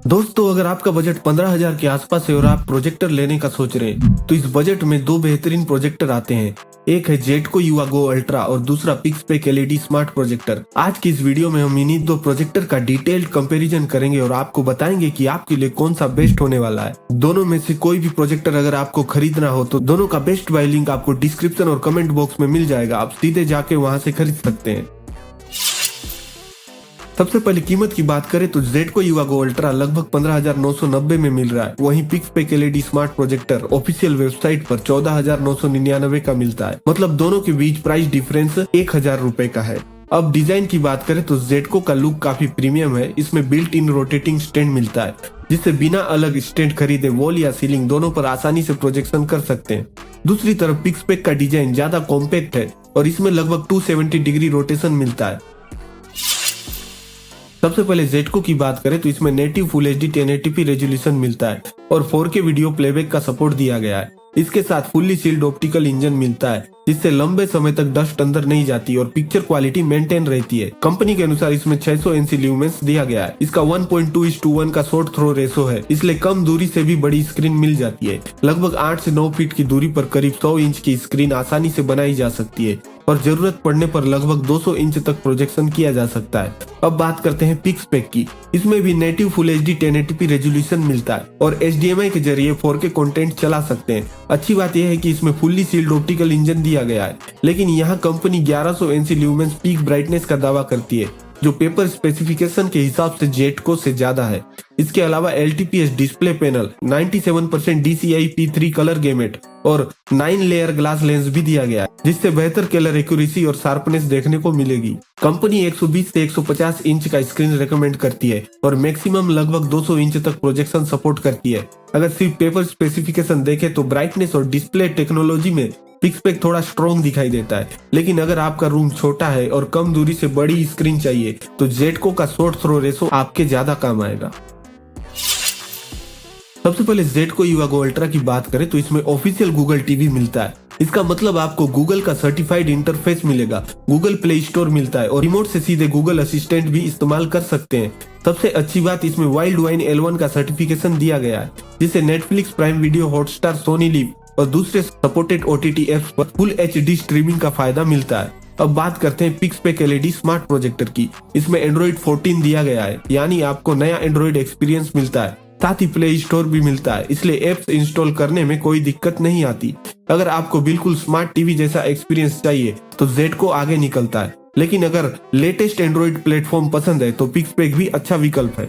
दोस्तों, अगर आपका बजट 15,000 के आसपास है और आप प्रोजेक्टर लेने का सोच रहे हैं तो इस बजट में दो बेहतरीन प्रोजेक्टर आते हैं। एक है जेटको युवा गो अल्ट्रा और दूसरा पिक्सपेक एलईडी स्मार्ट प्रोजेक्टर। आज की इस वीडियो में हम इन्हीं दो प्रोजेक्टर का डिटेल्ड कंपैरिजन करेंगे और आपको बताएंगे कि आपके लिए कौन सा बेस्ट होने वाला है। दोनों में से कोई भी प्रोजेक्टर अगर आपको खरीदना हो तो दोनों का बेस्ट बाय लिंक आपको डिस्क्रिप्शन और कमेंट बॉक्स में मिल जाएगा। आप सीधे जाके वहां से खरीद सकते हैं। सबसे पहले कीमत की बात करें तो जेटको युवा गो अल्ट्रा लगभग 15,990 में मिल रहा है। वहीं पिक्सपेक LED smart projector official website पर 14,999 का मिलता है। मतलब दोनों के बीच प्राइस डिफरेंस 1,000 रुपए का है। अब डिजाइन की बात करें तो जेटको का लुक काफी प्रीमियम है। इसमें बिल्ट इन रोटेटिंग स्टैंड मिलता है जिससे बिना अलग स्टैंड खरीदे वॉल या सीलिंग दोनों पर आसानी से प्रोजेक्शन कर सकते हैं। दूसरी तरफ पिक्सपेक का डिजाइन ज्यादा कॉम्पैक्ट है और इसमें लगभग 270 डिग्री रोटेशन मिलता है। सबसे पहले जेटको की बात करें तो इसमें native full HD 1080p resolution मिलता है और 4K वीडियो प्लेबैक का सपोर्ट दिया गया है। इसके साथ फुल्ली सील्ड ऑप्टिकल इंजन मिलता है जिससे लंबे समय तक डस्ट अंदर नहीं जाती और पिक्चर क्वालिटी मेंटेन रहती है। कंपनी के अनुसार इसमें 600 NC ल्यूमेंस दिया गया है। इसका 1.2:1 का शॉर्ट थ्रो रेशो है, इसलिए कम दूरी से भी बड़ी स्क्रीन मिल जाती है। लगभग 8 से 9 फीट की दूरी पर करीब 100 इंच की स्क्रीन आसानी से बनाई जा सकती है और जरूरत पड़ने पर लगभग 200 इंच तक प्रोजेक्शन किया जा सकता है। अब बात करते हैं पिक्सपेक की। इसमें भी native full HD 1080p resolution मिलता है और HDMI के जरिए 4K कंटेंट चला सकते हैं। अच्छी बात यह है कि इसमें फुल्ली सील्ड ऑप्टिकल इंजन दिया गया है, लेकिन यहाँ company 1100 NC lumens peak brightness का दावा करती है जो पेपर स्पेसिफिकेशन के हिसाब से जेटको से ज्यादा है। इसके अलावा LTPS display panel, 97% DCI P3 colour gamete और 9 लेयर ग्लास लेंस भी दिया गया है जिससे बेहतर कलर एक्यूरेसी और शार्पनेस देखने को मिलेगी। कंपनी 120 से 150 इंच का स्क्रीन रेकमेंड करती है और मैक्सिमम लगभग 200 इंच तक प्रोजेक्शन सपोर्ट करती है। अगर सिर्फ पेपर स्पेसिफिकेशन देखें तो ब्राइटनेस और डिस्प्ले टेक्नोलॉजी में पिक्सपेक थोड़ा स्ट्रॉन्ग दिखाई देता है, लेकिन अगर आपका रूम छोटा है और कम दूरी से बड़ी स्क्रीन चाहिए तो जेटको का शॉर्ट थ्रो रेशो आपके ज्यादा काम आएगा। सबसे पहले जेटको युवा गो अल्ट्रा की बात करें तो इसमें ऑफिशियल गूगल टीवी मिलता है। इसका मतलब आपको गूगल का सर्टिफाइड इंटरफेस मिलेगा, गूगल प्ले स्टोर मिलता है और रिमोट से सीधे गूगल असिस्टेंट भी इस्तेमाल कर सकते हैं। सबसे अच्छी बात, इसमें वाइल्ड वाइन L1 का सर्टिफिकेशन दिया गया है जिससे Netflix, Prime Video, Hotstar, Sony LIV और दूसरे सपोर्टेड OTT एप्स पर फुल HD स्ट्रीमिंग का फायदा मिलता है। अब बात करते हैं पिक्सपेक एलईडी स्मार्ट प्रोजेक्टर की। इसमें एंड्रॉइड 14 दिया गया है, यानी आपको नया एंड्रॉइड एक्सपीरियंस मिलता है। साथ ही प्ले स्टोर भी मिलता है, इसलिए एप्स इंस्टॉल करने में कोई दिक्कत नहीं आती। अगर आपको बिल्कुल स्मार्ट टीवी जैसा एक्सपीरियंस चाहिए तो जेटको आगे निकलता है, लेकिन अगर लेटेस्ट एंड्रॉइड प्लेटफॉर्म पसंद है तो पिक्सपेक भी अच्छा विकल्प है।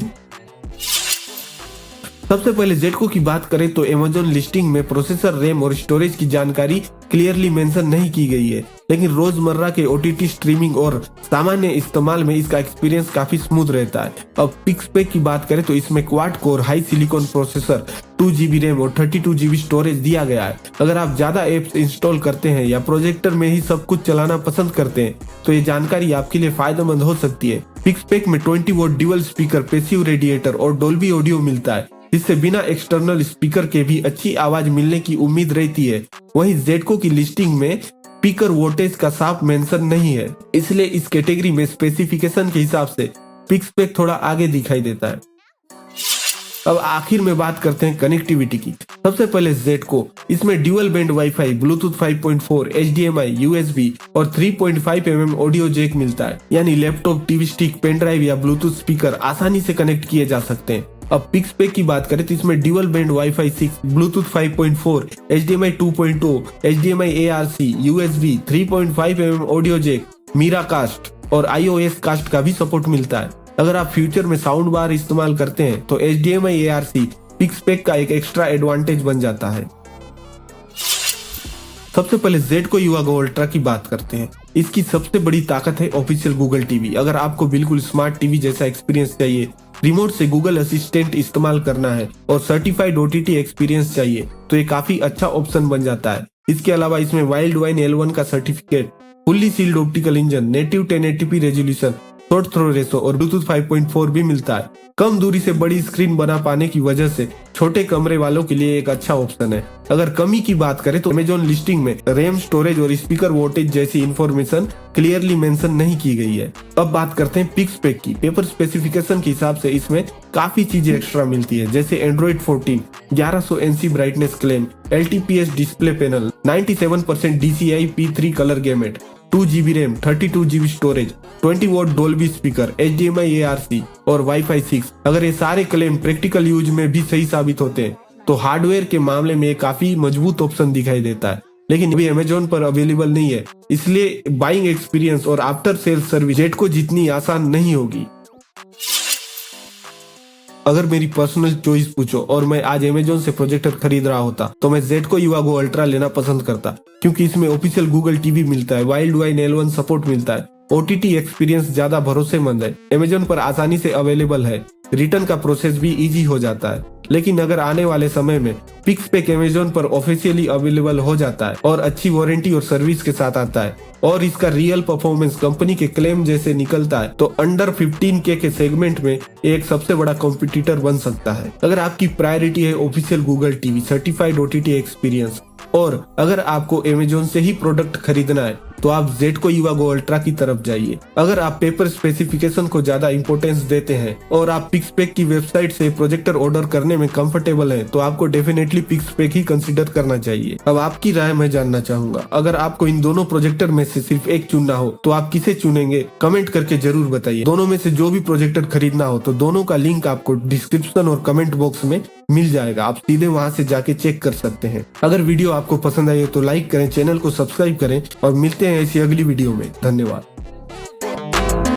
सबसे पहले जेटको की बात करें तो Amazon लिस्टिंग में प्रोसेसर, रैम और स्टोरेज की जानकारी क्लियरली मेंशन नहीं की गई है, लेकिन रोजमर्रा के OTT स्ट्रीमिंग और सामान्य इस्तेमाल में इसका एक्सपीरियंस काफी स्मूथ रहता है। अब पिक्सपेक की बात करें तो इसमें quad core high silicon processor, 2GB RAM और 32GB स्टोरेज दिया गया है। अगर आप ज्यादा एप्स इंस्टॉल करते हैं या प्रोजेक्टर में ही सब कुछ चलाना पसंद करते हैं तो ये जानकारी आपके लिए फायदेमंद हो सकती है। पिक्सपेक में 20 what dual speaker, passive radiator और डोल्बी ऑडियो मिलता है जिससे बिना एक्सटर्नल स्पीकर के भी अच्छी आवाज मिलने की उम्मीद रहती है। वहीं जेटको की लिस्टिंग में स्पीकर वोल्टेज का साफ मेंशन नहीं है, इसलिए इस कैटेगरी में स्पेसिफिकेशन के हिसाब से पिक्सपेक थोड़ा आगे दिखाई देता है। अब आखिर में बात करते हैं कनेक्टिविटी की। सबसे पहले जेटको, इसमें dual band wifi, Bluetooth 5.4, HDMI, USB और 3.5 ऑडियो जैक मिलता है, यानी laptop, TV stick, pen drive या ब्लूटूथ स्पीकर आसानी से कनेक्ट किए जा सकते हैं। अब पिक्सपेक की बात करें तो इसमें dual band WiFi 6, Bluetooth 5.4, HDMI 2.0, HDMI ARC, USB, 3.5 audio jack, Miracast और iOS कास्ट का भी सपोर्ट मिलता है। अगर आप फ्यूचर में साउंड बार इस्तेमाल करते हैं तो HDMI ARC पिक्सपेक का एक एक्स्ट्रा एडवांटेज बन जाता है। सबसे पहले जेटको युवा गो अल्ट्रा की बात करते हैं। इसकी सबसे बड़ी ताकत है ऑफिशियल गूगल टीवी। अगर आपको बिल्कुल स्मार्ट टीवी जैसा एक्सपीरियंस चाहिए, रिमोट से गूगल असिस्टेंट इस्तेमाल करना है और सर्टिफाइड OTT एक्सपीरियंस चाहिए तो ये काफी अच्छा ऑप्शन बन जाता है। इसके अलावा इसमें वाइल्ड वाइन L1 का certificate, fully sealed optical engine, native 1080p resolution, short throw ratio और ब्लूटूथ 5.4 भी मिलता है। कम दूरी से बड़ी स्क्रीन बना पाने की वजह से छोटे कमरे वालों के लिए एक अच्छा ऑप्शन है। अगर कमी की बात करें तो अमेजोन लिस्टिंग में रैम, स्टोरेज और स्पीकर वोल्टेज जैसी इंफॉर्मेशन क्लियरली मेंशन नहीं की गई है। अब बात करते हैं पिक स्पेक की। पेपर स्पेसिफिकेशन के हिसाब से इसमें काफी चीजें एक्स्ट्रा मिलती है, जैसे Android 14, 1100 NC brightness claim, LTPS display panel, 97% DCI P3 colour gamete, 2GB RAM, 32GB storage, 20W Dolby speaker, HDMI ARC और Wi-Fi 6। अगर ये सारे क्लेम प्रैक्टिकल यूज में भी सही साबित होते हैं तो हार्डवेयर के मामले में काफी मजबूत ऑप्शन दिखाई देता है, लेकिन अभी अमेजोन पर अवेलेबल नहीं है, इसलिए बाइंग एक्सपीरियंस और आफ्टर सेल्स सर्विस जेटको जितनी आसान नहीं होगी। अगर मेरी पर्सनल चॉइस पूछो और मैं आज अमेजोन से प्रोजेक्टर खरीद रहा होता तो मैं जेटको युवागो अल्ट्रा लेना पसंद करता, क्योंकि इसमें ऑफिशियल गूगल टीवी मिलता है, वाइल्ड वाइन L1 सपोर्ट मिलता है, OTT एक्सपीरियंस ज्यादा भरोसेमंद है, अमेजोन पर आसानी से अवेलेबल है, रिटर्न का प्रोसेस भी इजी हो जाता है। लेकिन अगर आने वाले समय में पिक स्पेक अमेजोन पर ऑफिशियली अवेलेबल हो जाता है और अच्छी वारंटी और सर्विस के साथ आता है और इसका रियल परफॉर्मेंस कंपनी के क्लेम जैसे निकलता है तो अंडर 15K के सेगमेंट में एक सबसे बड़ा कॉम्पिटिटर बन सकता है। अगर आपकी प्रायोरिटी है official Google TV, certified OTT experience और अगर आपको अमेजोन से ही प्रोडक्ट खरीदना है तो आप जेटको युवागो अल्ट्रा की तरफ जाइए। अगर आप पेपर स्पेसिफिकेशन को ज्यादा इंपॉर्टेंस देते हैं और आप पिक स्पेक की वेबसाइट से प्रोजेक्टर ऑर्डर करने में कंफर्टेबल हैं तो आपको डेफिनेटली पिक स्पेक ही कंसीडर करना चाहिए। अब आपकी राय मैं जानना चाहूंगा, अगर आपको इन दोनों प्रोजेक्टर में से सिर्फ एक चुनना हो तो आप किसे चुनेंगे? कमेंट करके जरूर बताइए। दोनों में से जो भी प्रोजेक्टर खरीदना हो तो दोनों का लिंक आपको डिस्क्रिप्शन और कमेंट बॉक्स में मिल जाएगा, आप सीधे वहां से जाके चेक कर सकते हैं। अगर वीडियो आपको पसंद आई हो तो लाइक करें, चैनल को सब्सक्राइब करें और मिलते हैं ऐसी अगली वीडियो में। धन्यवाद।